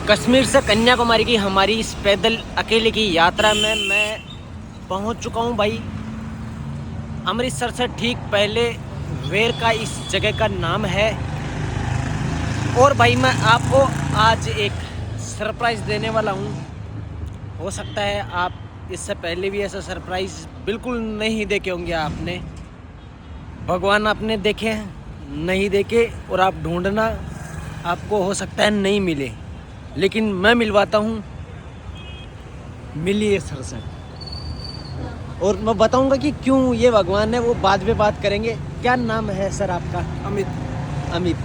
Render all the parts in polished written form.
कश्मीर से कन्याकुमारी की हमारी इस पैदल अकेले की यात्रा में मैं पहुंच चुका हूं भाई। अमृतसर से ठीक पहले वेर का इस जगह का नाम है। और भाई मैं आपको आज एक सरप्राइज़ देने वाला हूं। हो सकता है आप इससे पहले भी ऐसा सरप्राइज़ बिल्कुल नहीं देखे होंगे आपने। भगवान आपने देखे हैं नहीं देखे, और आप ढूंढना आपको हो सकता है नहीं मिले, लेकिन मैं मिलवाता हूँ। मिलिए सर से, और मैं बताऊंगा कि क्यों ये भगवान है, वो बाद में बात करेंगे। क्या नाम है सर आपका? अमित। अमित।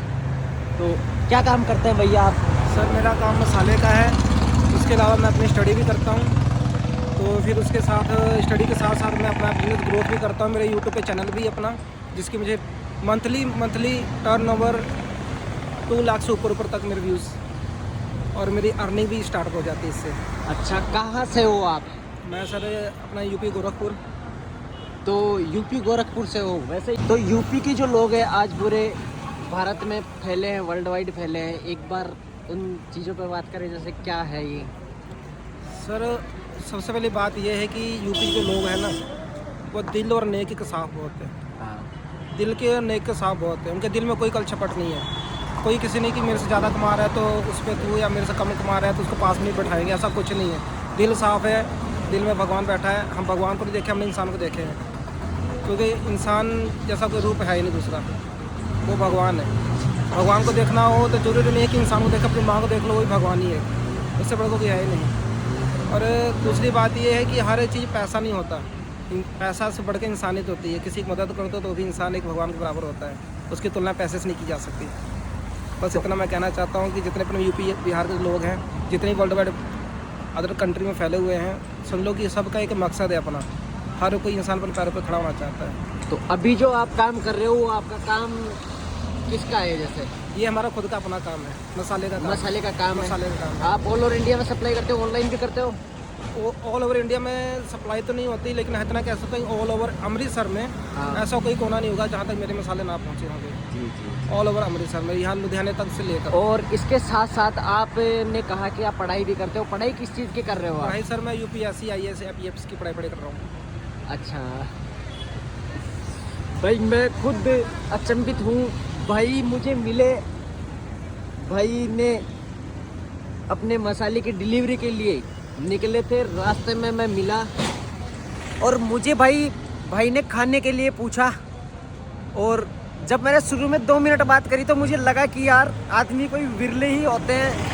तो क्या काम करते हैं भैया आप? सर मेरा काम मसाले का है, उसके अलावा मैं अपनी स्टडी भी करता हूँ। तो फिर उसके साथ स्टडी के साथ साथ मैं अपना बिजनेस ग्रोथ भी करता हूँ। मेरे यूट्यूब पे चैनल भी अपना, जिसकी मुझे मंथली टर्नओवर 2 लाख से ऊपर तक मेरे व्यूज़, और मेरी अर्निंग भी स्टार्ट हो जाती है इससे। अच्छा, कहाँ से हो आप? मैं सर अपना यूपी गोरखपुर। तो यूपी गोरखपुर से हो। वैसे तो यूपी के जो लोग हैं आज पूरे भारत में फैले हैं, वर्ल्ड वाइड फैले हैं। एक बार उन चीज़ों पर बात करें, जैसे क्या है ये? सर सबसे पहली बात यह है कि यूपी के लोग हैं ना, वो दिल और नेक के साफ बहुत है। हाँ। दिल के और नेक के साफ बहुत है। उनके दिल में कोई कल छपट नहीं है। कोई किसी ने कि मेरे से ज़्यादा कमा रहा है तो उस पर तू, या मेरे से कम कमा रहा है तो उसको पास में नहीं बैठाएंगे, ऐसा कुछ नहीं है। दिल साफ़ है, दिल में भगवान बैठा है। हम भगवान को नहीं देखे, हमने इंसान को देखे हैं, क्योंकि इंसान जैसा कोई रूप है ही नहीं दूसरा, वो भगवान है। भगवान को देखना हो तो जरूरी नहीं है कि इंसान को देखे, अपनी माँ को देख लो, वही भगवान ही है, उससे बड़ा कोई है ही नहीं। और दूसरी बात ये है कि हर एक चीज़ पैसा नहीं होता, पैसा से बढ़ के इंसानियत होती है। किसी की मदद करो तो भी इंसान एक भगवान के बराबर होता है, उसकी तुलना पैसे से नहीं की जा सकती। बस इतना मैं कहना चाहता हूँ कि जितने अपने यूपी बिहार के लोग हैं, जितने वर्ल्ड वाइड अदर कंट्री में फैले हुए हैं, समझ लो कि सबका एक मकसद है अपना। हर कोई इंसान अपने पैरों पर खड़ा होना चाहता है। तो अभी जो आप काम कर रहे हो, वो आपका काम किसका है? जैसे ये हमारा खुद का अपना काम है, मसाले का काम। मसाले का काम है। मसाले का काम है। आप ऑल ओवर इंडिया में सप्लाई करते हो, ऑनलाइन भी करते हो? ऑल ओवर इंडिया में सप्लाई तो नहीं होती, लेकिन इतना कह सकते हैं ऑल ओवर अमृतसर में ऐसा कोई कोना नहीं होगा जहाँ तक मेरे मसाले ना पहुँचे होंगे। जी जी। ऑल ओवर अमृतसर में, यहाँ लुधियाने तक से लेकर। और इसके साथ साथ आपने कहा कि आप पढ़ाई भी करते हो। पढ़ाई किस चीज़ की कर रहे हो आप? भाई सर मैं यूपीएससी IAS APFS की पढ़ाई कर रहा हूँ। अच्छा भाई, मैं खुद अचंभित हूँ। भाई मुझे मिले, भाई ने अपने मसाले की डिलीवरी के लिए निकले थे, रास्ते में मैं मिला, और मुझे भाई ने खाने के लिए पूछा। और जब मैंने शुरू में 2 मिनट बात करी तो मुझे लगा कि यार आदमी कोई विरले ही होते हैं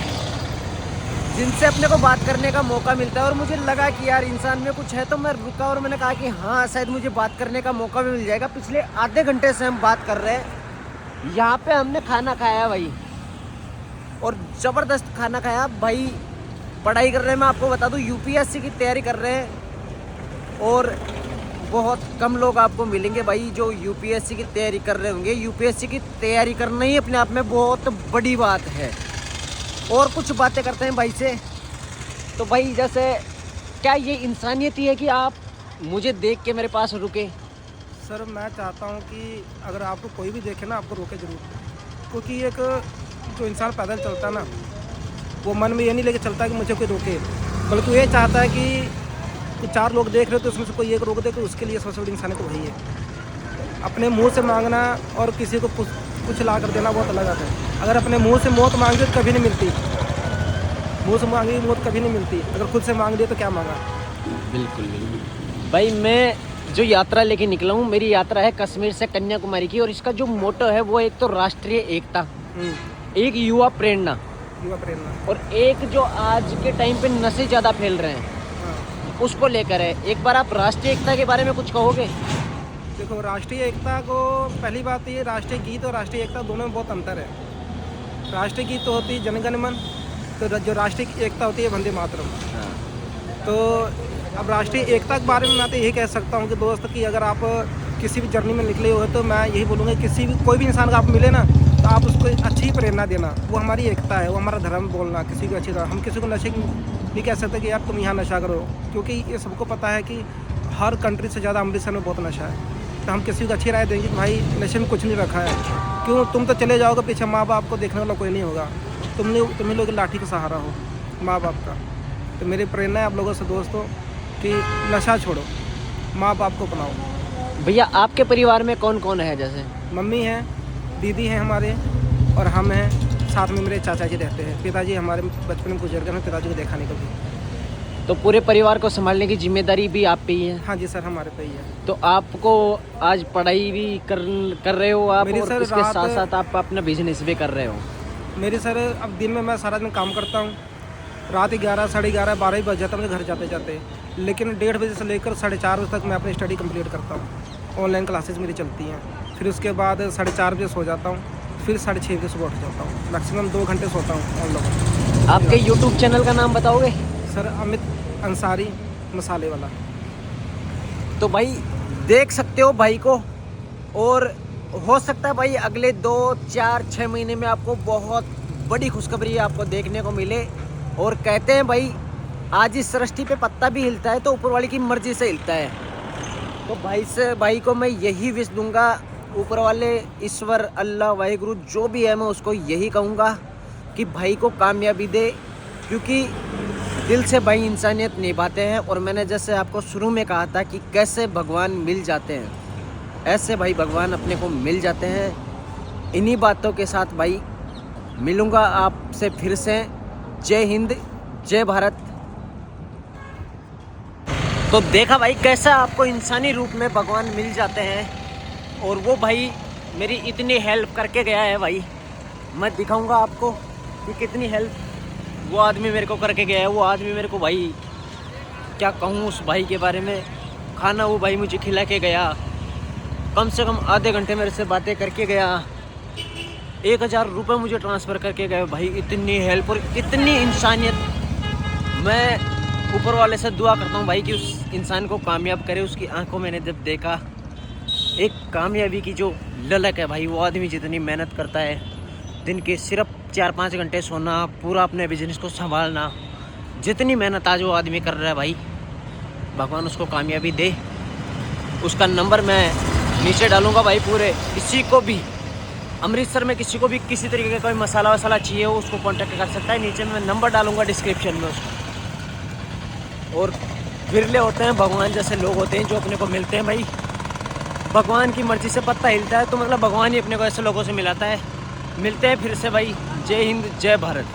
जिनसे अपने को बात करने का मौका मिलता है। और मुझे लगा कि यार इंसान में कुछ है, तो मैं रुका और मैंने कहा कि हाँ शायद मुझे बात करने का मौका भी मिल जाएगा। पिछले आधे घंटे से हम बात कर रहे हैं। यहाँ पे हमने खाना खाया भाई, और ज़बरदस्त खाना खाया भाई। पढ़ाई कर रहे हैं, मैं आपको बता दूं UPSC की तैयारी कर रहे हैं, और बहुत कम लोग आपको मिलेंगे भाई जो UPSC की तैयारी कर रहे होंगे। UPSC की तैयारी करना ही अपने आप में बहुत बड़ी बात है। और कुछ बातें करते हैं भाई से। तो भाई जैसे क्या ये इंसानियत ही है कि आप मुझे देख के मेरे पास रुके? सर मैं चाहता हूँ कि अगर आपको कोई भी देखे ना, आपको रोके जरूर, क्योंकि एक जो इंसान पैदल चलता है ना, वो मन में ये नहीं लेके चलता कि मुझे कोई रोके, बल्कि ये चाहता है कि 4 लोग देख रहे हो तो उसमें से कोई एक रोक दे, तो उसके लिए सबसे बड़ी इंसानियत तो वही है। अपने मुंह से मांगना और किसी को कुछ ला कर देना बहुत अलग आता है। अगर अपने मुंह से मौत मांगे तो कभी नहीं मिलती, मुंह से मांगी मौत कभी नहीं मिलती। अगर खुद से मांग लिया तो क्या मांगा। बिल्कुल बिल्कुल भाई। मैं जो यात्रा लेके निकला हूँ, मेरी यात्रा है कश्मीर से कन्याकुमारी की, और इसका जो मोटो है वो एक तो राष्ट्रीय एकता, एक युवा प्रेरणा, और एक जो आज के टाइम पे नशे ज़्यादा फैल रहे हैं उसको लेकर है। एक बार आप राष्ट्रीय एकता के बारे में कुछ कहोगे? देखो, राष्ट्रीय एकता को पहली बात ये, राष्ट्रीय गीत और राष्ट्रीय एकता दोनों में बहुत अंतर है। राष्ट्रीय गीत तो होती है जनगण मन, तो जो राष्ट्रीय एकता होती है वंदे मातरम। तो अब राष्ट्रीय एकता के बारे में मैं तो यही कह सकता हूँ कि दोस्त कि अगर आप किसी भी जर्नी में निकले हुए तो मैं यही बोलूँगा, कोई भी इंसान का आप मिले ना तो आप उसको अच्छी प्रेरणा देना। वो हमारी एकता है, वो हमारा धर्म बोलना किसी को अच्छी तरह। हम किसी को नशे की नहीं कह सकते कि यार तुम यहाँ नशा करो, क्योंकि ये सबको पता है कि हर कंट्री से ज़्यादा अमृतसर में बहुत नशा है। तो हम किसी को अच्छी राय देंगे कि भाई नशे में कुछ नहीं रखा है, क्यों तुम तो चले जाओगे, पीछे माँ बाप को देखने वाला कोई नहीं होगा। तुम लोग की लाठी का सहारा हो, माँ बाप का। तो मेरी प्रेरणा है आप लोगों से दोस्तों कि नशा छोड़ो, माँ बाप को अपनाओ। भैया आपके परिवार में कौन कौन है? जैसे मम्मी है, दीदी है हमारे, और हम हैं, साथ में मेरे चाचा जी रहते हैं। पिताजी हमारे बचपन में गुजर गए, मैं पिताजी को देखा नहीं कभी। तो पूरे परिवार को संभालने की जिम्मेदारी भी आप पे ही है? हाँ जी सर, हमारे पे ही है। तो आपको आज पढ़ाई भी कर रहे हो आप, मेरी और सर इसके रात- साथ साथ आप अपना बिजनेस भी कर रहे हो? मेरी सर अब दिन में मैं सारा दिन काम करता हूँ, रात 11, साढ़े 11, 12 ही बज जाता है मुझे घर जाते जाते, लेकिन 1:30 बजे से लेकर 4:30 बजे तक मैं अपनी स्टडी कंप्लीट करता हूँ। ऑनलाइन क्लासेस मेरी चलती हैं। फिर उसके बाद 4:30 बजे सो जाता हूँ, फिर 6:30 बजे सुबह उठ जाता हूँ। मैक्सिमम 2 घंटे सोता हूँ ऑन लोग। आपके यूट्यूब चैनल का नाम बताओगे? सर अमित अंसारी मसाले वाला। तो भाई देख सकते हो भाई को, और हो सकता है भाई अगले 2, 4, 6 महीने में आपको बहुत बड़ी खुशखबरी आपको देखने को मिले। और कहते हैं भाई आज इस सृष्टि पे पत्ता भी हिलता है तो ऊपर वाले की मर्जी से हिलता है। तो भाई को मैं यही विश दूंगा, ऊपर वाले ईश्वर अल्लाह वाहिगुरु जो भी है मैं उसको यही कहूँगा कि भाई को कामयाबी दे, क्योंकि दिल से भाई इंसानियत निभाते हैं। और मैंने जैसे आपको शुरू में कहा था कि कैसे भगवान मिल जाते हैं, ऐसे भाई भगवान अपने को मिल जाते हैं। इन्हीं बातों के साथ भाई मिलूँगा आपसे फिर से। जय हिंद, जय भारत। तो देखा भाई कैसा आपको इंसानी रूप में भगवान मिल जाते हैं, और वो भाई मेरी इतनी हेल्प करके गया है भाई। मैं दिखाऊंगा आपको कि कितनी हेल्प वो आदमी मेरे को करके गया है। वो आदमी मेरे को भाई क्या कहूँ उस भाई के बारे में। खाना वो भाई मुझे खिला के गया, कम से कम आधे घंटे मेरे से बातें करके गया, 1000 रुपये मुझे ट्रांसफ़र करके गए भाई। इतनी हेल्प और इतनी इंसानियत। मैं ऊपर वाले से दुआ करता हूँ भाई कि उस इंसान को कामयाब करे। उसकी आंखों मैंने जब देखा एक कामयाबी की जो ललक है भाई, वो आदमी जितनी मेहनत करता है, दिन के सिर्फ 4-5 घंटे सोना, पूरा अपने बिजनेस को संभालना, जितनी मेहनत आज वो आदमी कर रहा है भाई, भगवान उसको कामयाबी दे। उसका नंबर मैं नीचे डालूंगा भाई। पूरे किसी को भी अमृतसर में किसी को भी किसी तरीके का कोई मसाला वसाला चाहिए हो उसको कांटेक्ट कर सकता है। नीचे मैं नंबर डालूंगा डिस्क्रिप्शन में उसको। और विरले होते हैं भगवान जैसे लोग होते हैं जो अपने को मिलते हैं भाई। भगवान की मर्जी से पत्ता हिलता है तो मतलब भगवान ही अपने को ऐसे लोगों से मिलाता है। मिलते हैं फिर से भाई। जय हिंद, जय भारत।